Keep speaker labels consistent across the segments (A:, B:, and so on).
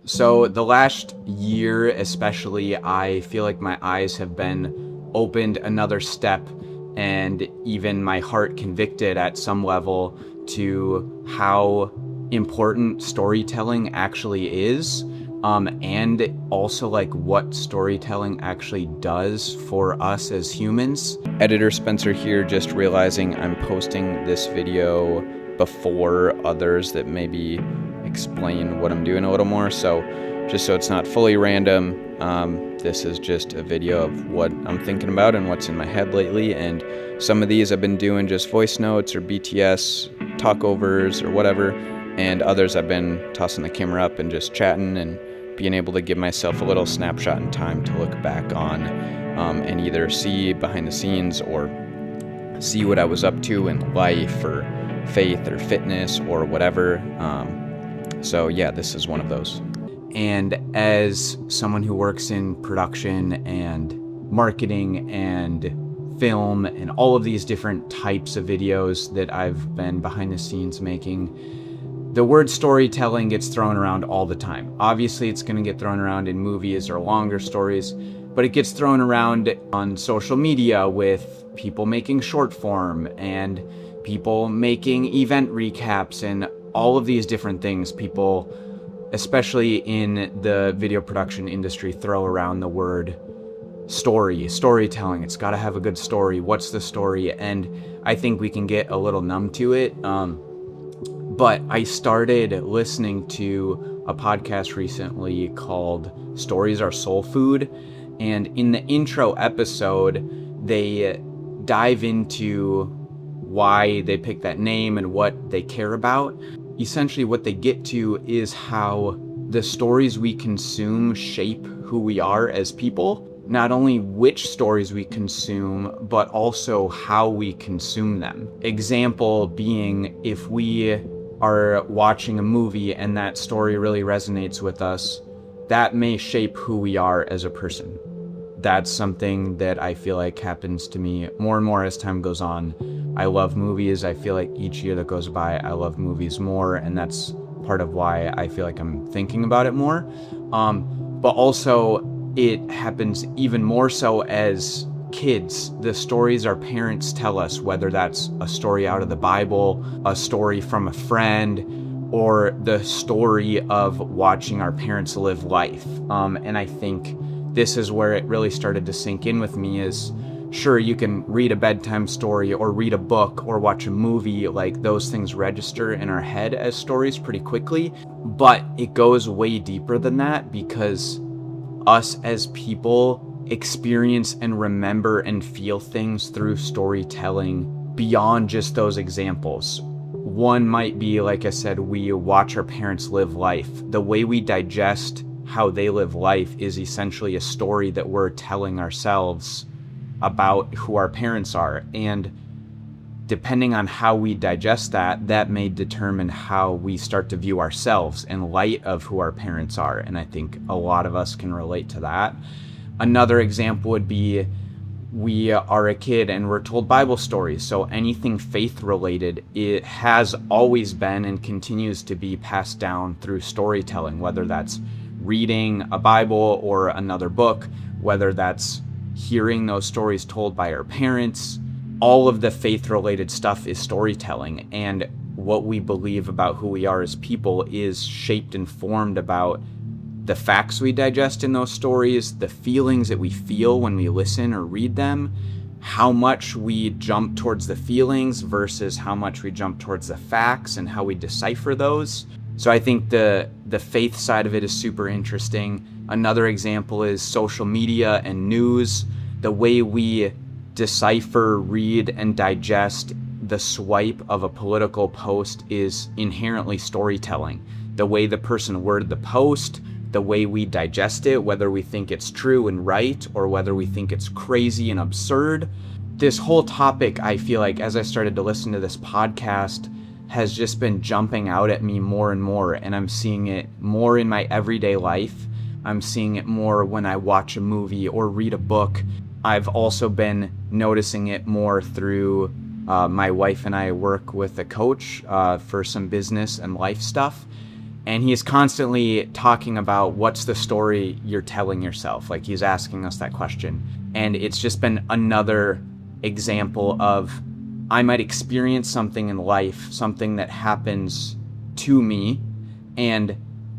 A: So the last year, especially, I feel like my eyes have been opened another step and even my heart convicted at some level to how important storytelling actually is. And also like what storytelling actually does for us as humans. Editor Spencer here, just realizing I'm posting this video before others that maybe explain what I'm doing a little more. So just so it's not fully random, this is just a video of what I'm thinking about and what's in my head lately. And some of these I've been doing just voice notes or BTS talkovers or whatever. And others I've been tossing the camera up and just chatting and being able to give myself a little snapshot in time to look back on and either see behind the scenes or see what I was up to in life or faith or fitness or whatever. So yeah, this is one of those. And as someone who works in production and marketing and film and all of these different types of videos that I've been behind the scenes making, the word storytelling gets thrown around all the time. Obviously, it's going to get thrown around in movies or longer stories, but it gets thrown around on social media with people making short form and people making event recaps and all of these different things. People, especially in the video production industry, throw around the word storytelling. It's got to have a good story. What's the story? And I think we can get a little numb to it. But I started listening to a podcast recently called Stories Are Soul Food. And in the intro episode, they dive into why they picked that name and what they care about. Essentially, what they get to is how the stories we consume shape who we are as people. Not only which stories we consume, but also how we consume them. Example being, if we are watching a movie and that story really resonates with us, that may shape who we are as a person. That's something that I feel like happens to me more and more as time goes on. I love movies. I feel like each year that goes by, I love movies more, and that's part of why I feel like I'm thinking about it more. But also, it happens even more so as kids. The stories our parents tell us, whether that's a story out of the Bible, a story from a friend, or the story of watching our parents live life. And I think this is where it really started to sink in with me is, sure, you can read a bedtime story or read a book or watch a movie, like those things register in our head as stories pretty quickly, but it goes way deeper than that because us as people experience and remember and feel things through storytelling beyond just those examples. One might be, like I said, we watch our parents live life. The way we digest how they live life is essentially a story that we're telling ourselves about who our parents are. And depending on how we digest that, that may determine how we start to view ourselves in light of who our parents are. And I think a lot of us can relate to that. Another example would be we are a kid and we're told Bible stories. So anything faith related, it has always been and continues to be passed down through storytelling, whether that's reading a Bible or another book, whether that's hearing those stories told by our parents. All of the faith related stuff is storytelling, and what we believe about who we are as people is shaped and formed about the facts we digest in those stories, the feelings that we feel when we listen or read them, how much we jump towards the feelings versus how much we jump towards the facts and how we decipher those. So I think the faith side of it is super interesting. Another example is social media and news. The way we decipher, read, and digest the swipe of a political post is inherently storytelling. The way the person worded the post, the way we digest it, whether we think it's true and right or whether we think it's crazy and absurd. This whole topic, I feel like, as I started to listen to this podcast, has just been jumping out at me more and more, and I'm seeing it more in my everyday life. I'm seeing it more when I watch a movie or read a book. I've also been noticing it more through my wife and I work with a coach for some business and life stuff. And he's constantly talking about what's the story you're telling yourself. Like, he's asking us that question. And it's just been another example of, I might experience something in life, something that happens to me, and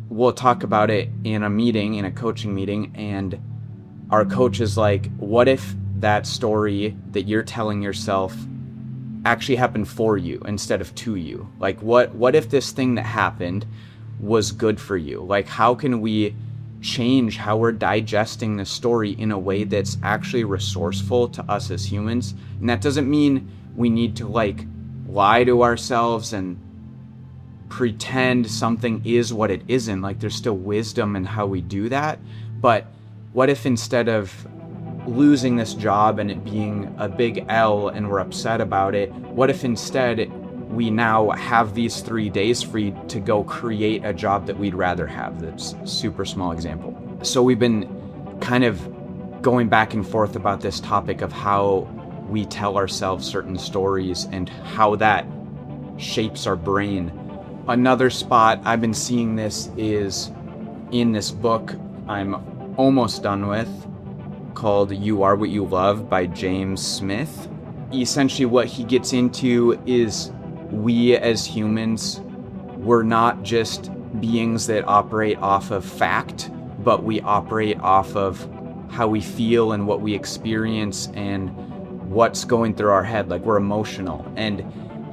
A: we'll talk about it in a meeting, in a coaching meeting, and our coach is like, what if that story that you're telling yourself actually happened for you instead of to you? Like, what if this thing that happened was good for you? Like, how can we change how we're digesting the story in a way that's actually resourceful to us as humans? And that doesn't mean we need to like lie to ourselves and pretend something is what it isn't. Like, there's still wisdom in how we do that. But what if instead of losing this job and it being a big L and we're upset about it, what if instead we now have these 3 days free to go create a job that we'd rather have? That's a super small example. So we've been kind of going back and forth about this topic of how we tell ourselves certain stories and how that shapes our brain. Another spot I've been seeing this is in this book I'm almost done with, called You Are What You Love by James Smith. Essentially what he gets into is, we as humans, we're not just beings that operate off of fact, but we operate off of how we feel and what we experience and what's going through our head. Like, we're emotional. And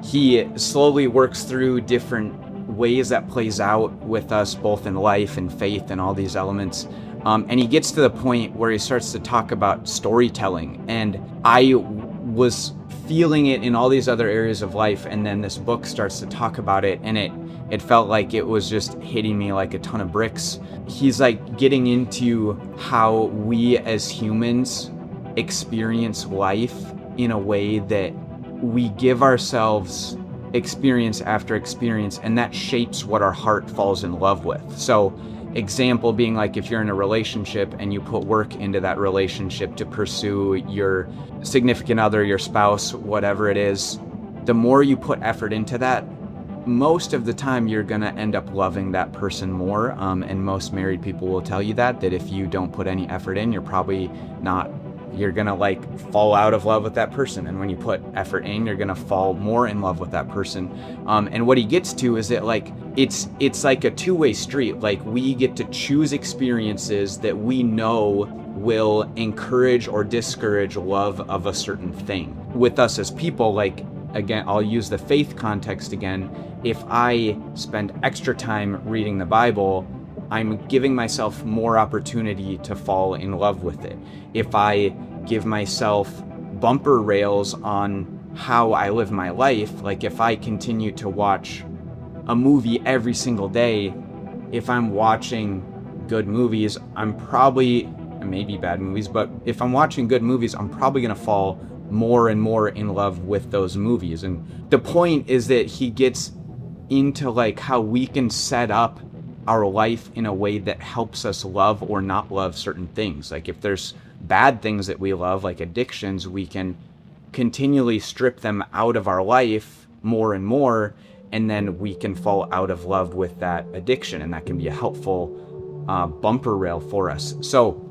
A: he slowly works through different ways that plays out with us, both in life and faith and all these elements. And he gets to the point where he starts to talk about storytelling. And I was feeling it in all these other areas of life, and then this book starts to talk about it, and it felt like it was just hitting me like a ton of bricks. He's like getting into how we as humans experience life in a way that we give ourselves experience after experience, and that shapes what our heart falls in love with. So example being, like, if you're in a relationship and you put work into that relationship to pursue your significant other, your spouse, whatever it is, the more you put effort into that, most of the time you're gonna end up loving that person more. And most married people will tell you that if you don't put any effort in, you're gonna like fall out of love with that person. And when you put effort in, you're gonna fall more in love with that person. And what he gets to is that, like, it's like a two-way street. Like, we get to choose experiences that we know will encourage or discourage love of a certain thing. With us as people, like, again, I'll use the faith context again. If I spend extra time reading the Bible, I'm giving myself more opportunity to fall in love with it. If I give myself bumper rails on how I live my life, like if I continue to watch a movie every single day, if I'm watching good movies, I'm probably, maybe bad movies, but if I'm watching good movies, I'm probably gonna fall more and more in love with those movies. And the point is that he gets into like how we can set up our life in a way that helps us love or not love certain things. Like, if there's bad things that we love, like addictions, we can continually strip them out of our life more and more, and then we can fall out of love with that addiction, and that can be a helpful bumper rail for us. So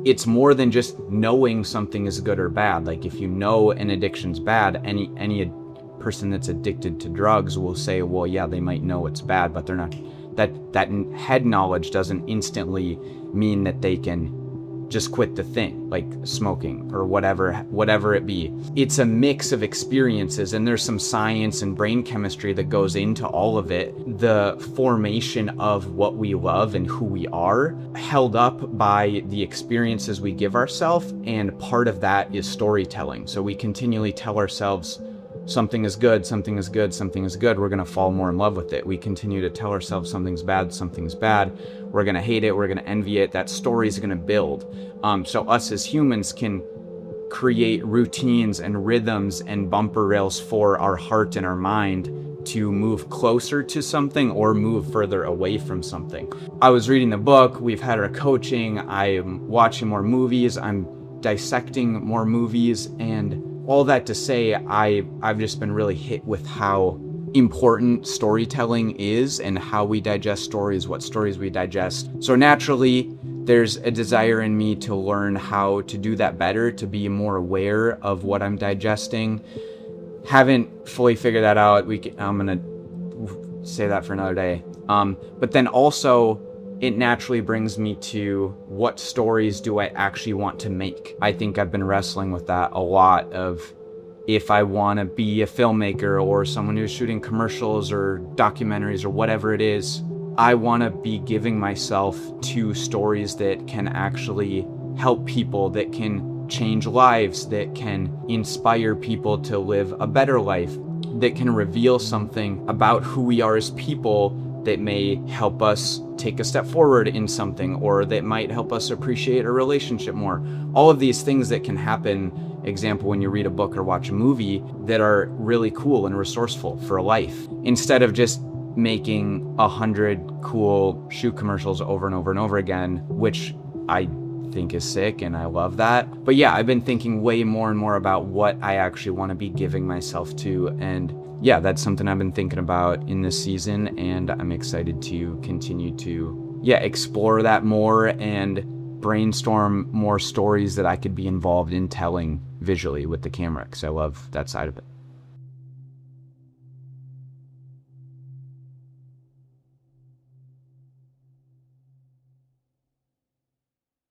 A: it's more than just knowing something is good or bad. Like, if you know an addiction's bad, any person that's addicted to drugs will say, well, yeah, they might know it's bad, but they're not. That head knowledge doesn't instantly mean that they can just quit the thing, like smoking or whatever it be. It's a mix of experiences, and there's some science and brain chemistry that goes into all of it. The formation of what we love and who we are, held up by the experiences we give ourselves, and part of that is storytelling. So we continually tell ourselves something is good, something is good, something is good, we're going to fall more in love with it. We continue to tell ourselves something's bad, we're going to hate it, we're going to envy it. That story is going to build. So us as humans can create routines and rhythms and bumper rails for our heart and our mind to move closer to something or move further away from something. I was reading the book, we've had our coaching, I'm watching more movies, I'm dissecting more movies, and all that to say, I've just been really hit with how important storytelling is and how we digest stories, what stories we digest. So naturally, there's a desire in me to learn how to do that better, to be more aware of what I'm digesting. Haven't fully figured that out. I'm gonna say that for another day. But then also, it naturally brings me to what stories do I actually want to make? I think I've been wrestling with that a lot of if I want to be a filmmaker or someone who's shooting commercials or documentaries or whatever it is, I want to be giving myself to stories that can actually help people, that can change lives, that can inspire people to live a better life, that can reveal something about who we are as people that may help us take a step forward in something, or that might help us appreciate a relationship more. All of these things that can happen, example, when you read a book or watch a movie, that are really cool and resourceful for life. Instead of just making 100 cool shoe commercials over and over and over again, which I think is sick and I love that. But yeah, I've been thinking way more and more about what I actually want to be giving myself to, and yeah, that's something I've been thinking about in this season, and I'm excited to continue to explore that more and brainstorm more stories that I could be involved in telling visually with the camera, because I love that side of it.